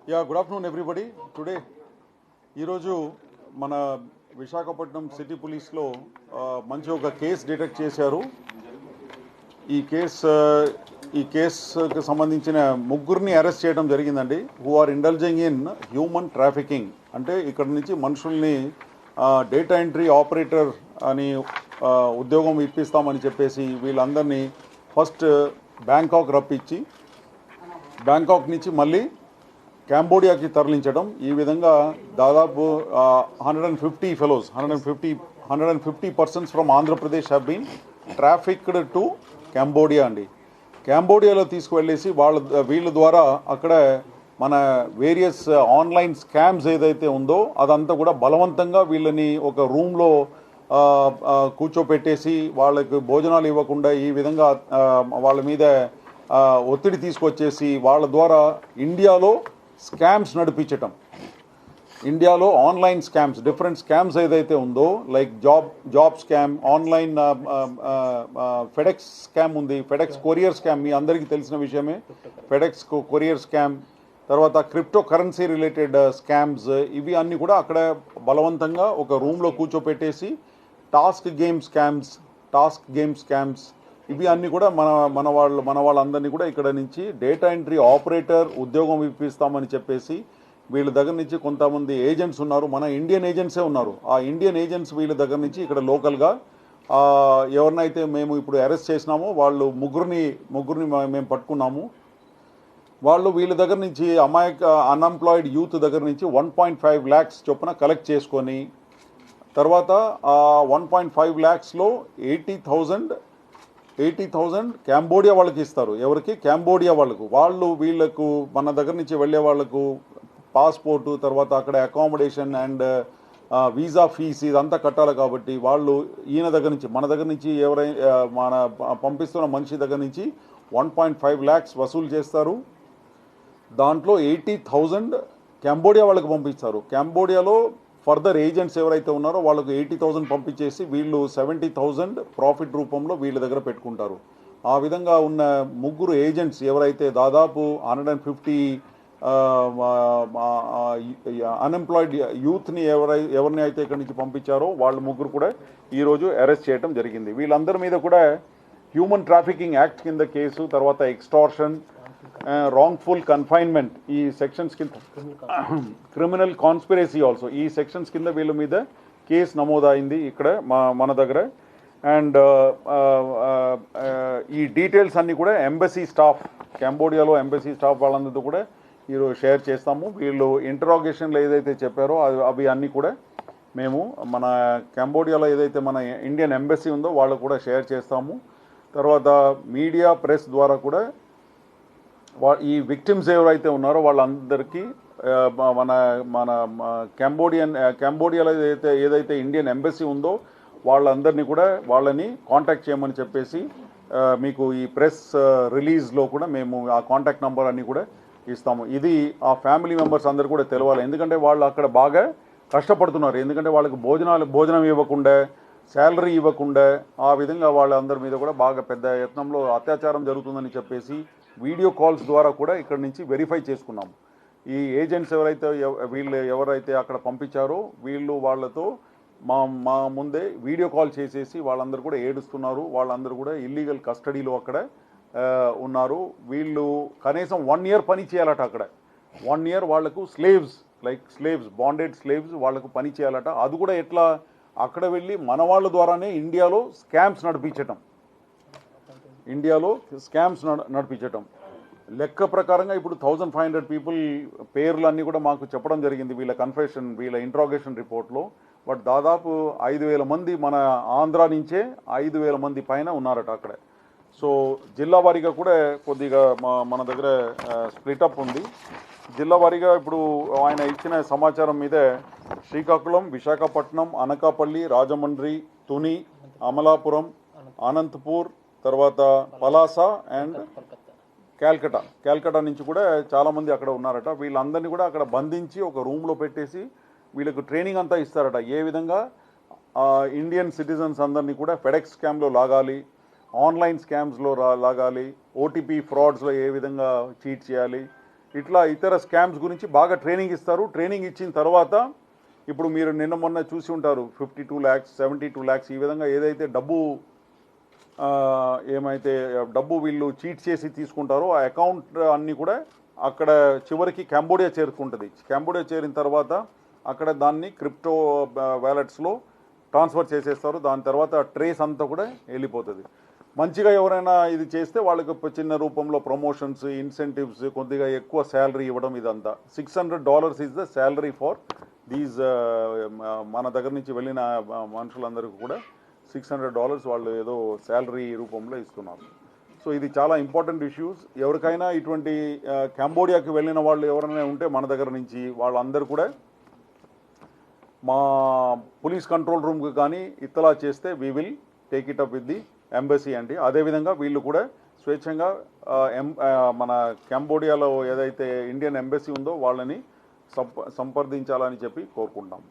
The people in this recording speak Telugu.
Good afternoon everybody. టుడే ఈరోజు మన విశాఖపట్నం సిటీ పోలీస్లో మంచి ఒక కేసు డిటెక్ట్ చేశారు. ఈ కేసుకి సంబంధించిన ముగ్గురిని అరెస్ట్ చేయడం జరిగిందండి. Who are indulging in human trafficking. అంటే ఇక్కడ నుంచి మనుషుల్ని డేటా ఎంట్రీ ఆపరేటర్ అని ఉద్యోగం ఇప్పిస్తామని చెప్పేసి వీళ్ళందరినీ ఫస్ట్ బ్యాంకాక్ రప్పించి బ్యాంకాక్ నుంచి మళ్ళీ కాంబోడియాకి తరలించడం. ఈ విధంగా దాదాపు 150 fellows 150 persons from Andhra Pradesh have been trafficked to Cambodia అండి. కాంబోడియాలో తీసుకువెళ్ళేసి వీళ్ళ ద్వారా అక్కడ మన వేరియస్ ఆన్లైన్ స్కామ్స్ ఏదైతే ఉందో అదంతా కూడా బలవంతంగా వీళ్ళని ఒక రూమ్లో కూర్చోపెట్టేసి వాళ్ళకి భోజనాలు ఇవ్వకుండా ఈ విధంగా వాళ్ళ మీద ఒత్తిడి తీసుకొచ్చేసి వాళ్ళ ద్వారా ఇండియాలో స్కామ్స్ నడిపించటం. ఇండియాలో ఆన్లైన్ స్కామ్స్, డిఫరెంట్ స్కామ్స్ ఏదైతే ఉందో like job scam, online FedEx scam ఉంది, ఫెడెక్స్ కొరియర్ స్కామ్ మీ అందరికీ తెలిసిన విషయమే. ఫెడెక్స్ కొరియర్ స్కామ్, తర్వాత క్రిప్టో కరెన్సీ రిలేటెడ్ స్కామ్స్, ఇవి అన్నీ కూడా అక్కడ బలవంతంగా ఒక రూమ్లో కూర్చోపెట్టేసి టాస్క్ గేమ్ స్కామ్స్ ఇవి అన్నీ కూడా మన వాళ్ళందరినీ కూడా ఇక్కడ నుంచి డేటా ఎంట్రీ ఆపరేటర్ ఉద్యోగం ఇప్పిస్తామని చెప్పేసి వీళ్ళ దగ్గర నుంచి కొంతమంది ఏజెంట్స్ ఉన్నారు, మన ఇండియన్ ఏజెంట్సే ఉన్నారు. ఆ ఇండియన్ ఏజెంట్స్ వీళ్ళ దగ్గర నుంచి ఇక్కడ లోకల్గా ఎవరినైతే మేము ఇప్పుడు అరెస్ట్ చేసినామో వాళ్ళు ముగ్గురిని మేము పట్టుకున్నాము. వాళ్ళు వీళ్ళ దగ్గర నుంచి అన్ఎంప్లాయిడ్ యూత్ దగ్గర నుంచి 1.5 lakhs చొప్పున కలెక్ట్ చేసుకొని తర్వాత 1.5 lakhsలో 80,000 కాంబోడియా వాళ్ళకి ఇస్తారు. ఎవరికి? కాంబోడియా వాళ్ళకు. వీళ్ళకు మన దగ్గర నుంచి వెళ్ళే వాళ్ళకు పాస్పోర్టు, తర్వాత అక్కడ అకామిడేషన్ అండ్ వీసా ఫీస్ ఇదంతా కట్టాలి. కాబట్టి వాళ్ళు ఈయన దగ్గర నుంచి మన దగ్గర నుంచి మన పంపిస్తున్న మనిషి దగ్గర నుంచి 1.5 lakhs వసూలు చేస్తారు. దాంట్లో 80,000 కాంబోడియా వాళ్ళకి పంపిస్తారు. కాంబోడియాలో ఫర్దర్ ఏజెంట్స్ ఎవరైతే ఉన్నారో వాళ్ళకు 80,000 పంపించేసి వీళ్ళు 70,000 ప్రాఫిట్ రూపంలో వీళ్ళ దగ్గర పెట్టుకుంటారు. ఆ విధంగా ఉన్న ముగ్గురు ఏజెంట్స్ ఎవరైతే దాదాపు 150 అన్ఎంప్లాయిడ్ యూత్ని ఎవరిని అయితే ఇక్కడి నుంచి పంపించారో వాళ్ళ ముగ్గురు కూడా ఈరోజు అరెస్ట్ చేయడం జరిగింది. వీళ్ళందరి మీద కూడా హ్యూమన్ ట్రాఫికింగ్ యాక్ట్ కింద కేసు, తర్వాత ఎక్స్టార్షన్, రాంగ్ఫుల్ కన్ఫైన్మెంట్ ఈ సెక్షన్స్ కింద, క్రిమినల్ కాన్స్పిరసీ ఆల్సో ఈ సెక్షన్స్ కింద వీళ్ళ మీద కేసు నమోదైంది ఇక్కడ మన దగ్గర. అండ్ ఈ డీటెయిల్స్ అన్నీ కూడా ఎంబసీ స్టాఫ్, కాంబోడియాలో ఎంబసీ స్టాఫ్ వాళ్ళందరితో కూడా ఈరోజు షేర్ చేస్తాము. వీళ్ళు ఇంటరాగేషన్లో ఏదైతే చెప్పారో అవి అన్నీ కూడా మేము మన కాంబోడియాలో ఏదైతే మన ఇండియన్ ఎంబసీ ఉందో వాళ్ళకు కూడా షేర్ చేస్తాము. తర్వాత మీడియా, ప్రెస్ ద్వారా కూడా ఈ విక్టిమ్స్ ఎవరైతే ఉన్నారో వాళ్ళందరికీ మన కాంబోడియాలో ఏదైతే ఇండియన్ ఎంబసీ ఉందో వాళ్ళందరినీ కూడా వాళ్ళని కాంటాక్ట్ చేయమని చెప్పేసి మీకు ఈ ప్రెస్ రిలీజ్లో కూడా మేము ఆ కాంటాక్ట్ నెంబర్ అన్నీ కూడా ఇస్తాము. ఇది ఆ ఫ్యామిలీ మెంబర్స్ అందరు కూడా తెలవాలి. ఎందుకంటే వాళ్ళు అక్కడ బాగా కష్టపడుతున్నారు. ఎందుకంటే వాళ్ళకి భోజనం ఇవ్వకుండా, శాలరీ ఇవ్వకుండా, ఆ విధంగా వాళ్ళందరి మీద కూడా బాగా పెద్ద యత్నంలో అత్యాచారం జరుగుతుందని చెప్పేసి వీడియో కాల్స్ ద్వారా కూడా ఇక్కడ నుంచి వెరిఫై చేసుకున్నాము. ఈ ఏజెంట్స్ ఎవరైతే అక్కడ పంపించారో వాళ్ళతో మా ముందే వీడియో కాల్ చేసేసి వాళ్ళందరూ కూడా ఏడుస్తున్నారు. వాళ్ళందరూ కూడా ఇల్లీగల్ కస్టడీలో అక్కడ ఉన్నారు. వీళ్ళు కనీసం 1 year పని చేయాలట అక్కడ. 1 year వాళ్లకు స్లేవ్స్ బాండెడ్ స్లేవ్స్ వాళ్లకు పని చేయాలట. అది కూడా ఎట్లా? అక్కడ వెళ్ళి మన వాళ్ళ ద్వారానే ఇండియాలో స్కామ్స్ నడిపించటం. లెక్క ప్రకారంగా ఇప్పుడు 1,500 పీపుల్ పేర్లు అన్నీ కూడా మాకు చెప్పడం జరిగింది వీళ్ళ ఇంట్రాగేషన్ రిపోర్ట్లో. బట్ దాదాపు 5,000 మంది మన ఆంధ్ర నుంచే 5,000 మంది పైన ఉన్నారట అక్కడ. సో జిల్లా వారీగా కూడా కొద్దిగా మన దగ్గర స్ప్లిటప్ ఉంది. జిల్లా వారీగా ఇప్పుడు ఆయన ఇచ్చిన సమాచారం మీద శ్రీకాకుళం, విశాఖపట్నం, అనకాపల్లి, రాజమండ్రి, తుని, అమలాపురం, అనంతపూర్, తర్వాత పలాస అండ్ క్యాల్కటా నుంచి కూడా చాలామంది అక్కడ ఉన్నారట. వీళ్ళందరినీ కూడా అక్కడ బంధించి ఒక రూమ్లో పెట్టేసి వీళ్ళకు ట్రైనింగ్ అంతా ఇస్తారట. ఏ విధంగా ఇండియన్ సిటిజన్స్ అందరినీ కూడా ఫెడెక్స్ స్కామ్లో లాగాలి, ఆన్లైన్ స్కామ్స్లో లాగాలి, ఓటీపీ ఫ్రాడ్స్లో ఏ విధంగా చీట్ చేయాలి, ఇట్లా ఇతర స్కామ్స్ గురించి బాగా ట్రైనింగ్ ఇస్తారు. ట్రైనింగ్ ఇచ్చిన తర్వాత ఇప్పుడు మీరు నిన్న మొన్న చూసి ఉంటారు 52 lakhs 72 lakhs ఈ విధంగా ఏదైతే ఏమైతే డబ్బు వీళ్ళు చీట్ చేసి తీసుకుంటారో ఆ అకౌంట్ అన్నీ కూడా అక్కడ చివరికి కంబోడియా చేరుకుంటుంది. కంబోడియా చేరిన తర్వాత అక్కడ దాన్ని క్రిప్టో వ్యాలెట్స్లో ట్రాన్స్ఫర్ చేసేస్తారు. దాని తర్వాత ట్రేస్ అంతా కూడా వెళ్ళిపోతుంది. మంచిగా ఎవరైనా ఇది చేస్తే వాళ్ళకి చిన్న రూపంలో ప్రమోషన్స్, ఇన్సెంటివ్స్, కొద్దిగా ఎక్కువ శాలరీ ఇవ్వడం, ఇదంతా $600 is the salary for these మన దగ్గర నుంచి వెళ్ళిన మనుషులందరికీ కూడా $600 వాళ్ళు ఏదో శాలరీ రూపంలో ఇస్తున్నారు. సో ఇది చాలా ఇంపార్టెంట్ ఇష్యూస్. ఎవరికైనా ఇటువంటి కంబోడియాకి వెళ్ళిన వాళ్ళు ఎవరైనా ఉంటే మన దగ్గర నుంచి వాళ్ళందరూ కూడా మా పోలీస్ కంట్రోల్ రూమ్కి కానీ ఇత్తలా చేస్తే we will take it up with the embassy అండి. అదేవిధంగా వీళ్ళు కూడా స్వేచ్ఛంగా మన కంబోడియాలో ఏదైతే ఇండియన్ ఎంబసీ ఉందో వాళ్ళని సంప్రదించాలని చెప్పి కోరుకుంటాం.